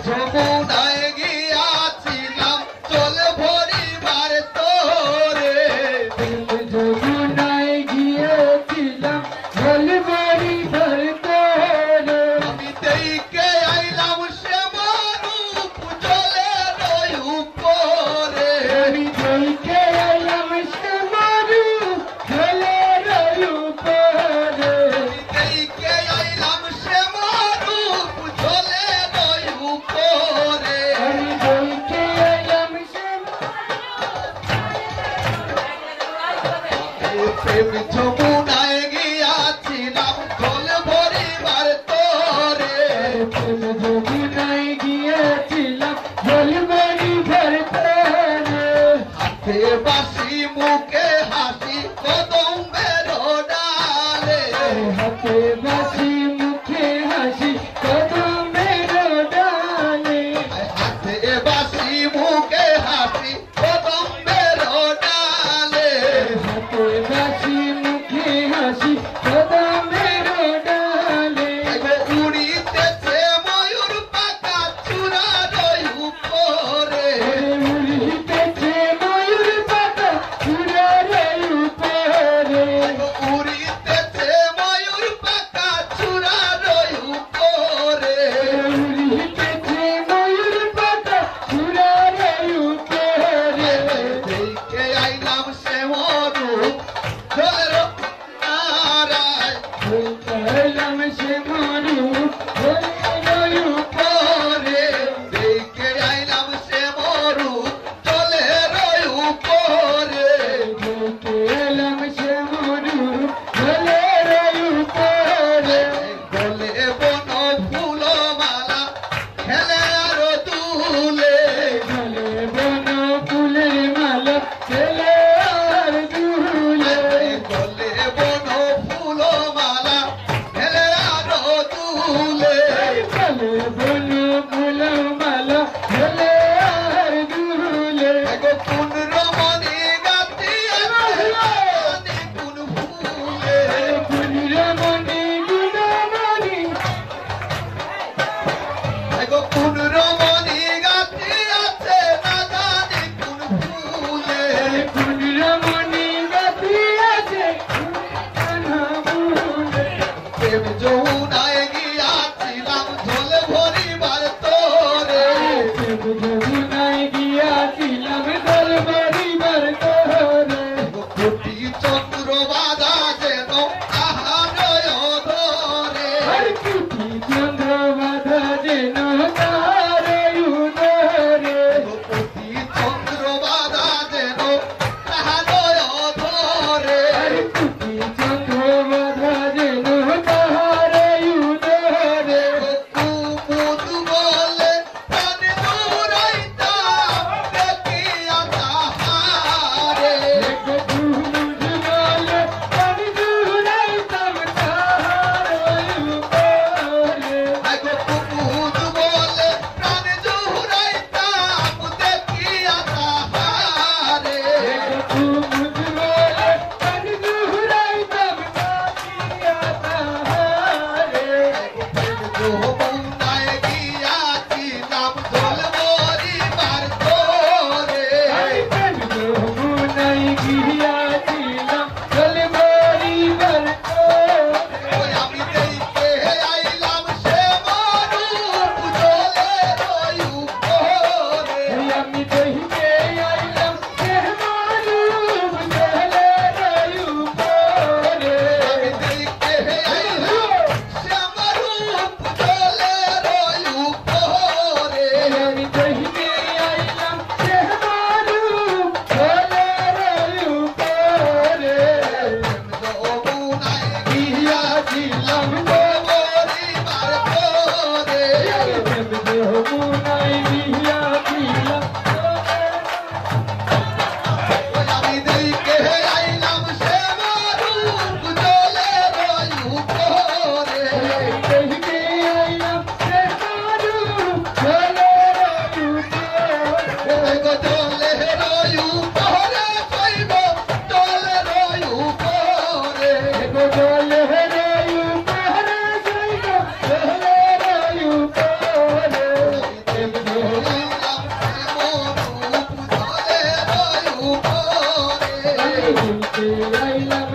যমুনায় গিয়াছিলাম চল ভরিবার তোরে যমুনায় গিয়েছিলাম জল ভরিবার তোরে আমি দেখে আইলাম শ্যামরূপ জলের উপরে আমি দেখে আইলাম শ্যামরূপ জলের উপরে আমি দেখে আইলাম শ্যামরূপ জলের উপরে আমি দেখে আইলাম প্রেম যমুনায় গিয়াছিলাম জল ভরিবার তোরে যমুনায় গিয়েছিলাম জল ভরিবার তোরে হাতে বাসি মুখে হাসি কদম্বের ডালে হাতে বাসি মুখে হাসি কদমের ডালে হাতে বাসি মুখে হাসি কদম্বের ডালে হাতে বাসি মুখে হাসি কদমের ডালে উড়িতেছে ময়ূর পাকা চূড়ার উপরে উড়িতেছে ময়ূর পাতা চূড়ার উপরে উড়িতেছে ময়ূর পাকা চূড়ার উপরে উড়িতেছে ময়ূর পাতা চূড়ার উপরে দেখে আইলাম শ্যামরূপ জলের নারায় কইলাম সে মরুপ জলের উপরে দেখে আইলাম শ্যামরূপ জলের উপরে কইলাম সে মরুপ জলের উপরে গলে বন ফুল মালা খেলে আর দুলে গলে বন ফুলের মালা ছেলে আর দুলে গলে বন ফুল মালা খেলে আর দুলে গলে বন ফুল মালা ছেলে আর দুলে কোন রমণী গাতি কোন ফুলে রমণী গুণমণি কোন রমণী গাতি আছে না জানি কোন ফুলে রমণী গতি আছে প্রেম যমুনায় গিয়াছিলাম জল ভরিবার তোরে যমুনায় গিয়াছিলাম জল ভরিবার তোরে কোটি চন্দ্র বাধা যেন আহার ধরে আর কুটি চন্দ্র বাধা যেন তারে উদরে কোটি চন্দ্র বাধা যেন আহার ধরে আর কুটি চন্দ্র বাধা যেন তারে উদরে কুমুদ বলে প্রাণ দূরাইতাম দেখিয়া তাহারে কুমুদ বলে প্রাণ দূরাইতাম তাহার উপরে কুমুদ বলে প্রাণ দূরাইতাম দেখিয়া তাহারে কুমুদ বলে প্রাণ দূরাইতাম দেখিয়া তাহারে যমুনায় গিয়াছিলাম জল ভরিবার তোরে যমুনায় গিয়াছিলাম জল ভরিবার তোরে আমি দেখে আইলাম শ্যামরূপ জলের উপরে আমি দেখে আইলাম শ্যামরূপ জলের উপরে আমি দেখে আইলাম শ্যামরূপ জলের উপরে আমি দেখে আইলাম শ্যামরূপ জলের উপরে যমুনায় গিয়াছিলাম ভরিবার তোরে যমুনায় গিয়াছিলাম আমি দেখে আইলাম শ্যামরূপ জলের উপরে দেখে আইলাম শ্যামরূপ জলের উপরে জলের উপরে শৈব জলের উপরে জলের উপরে আইলাম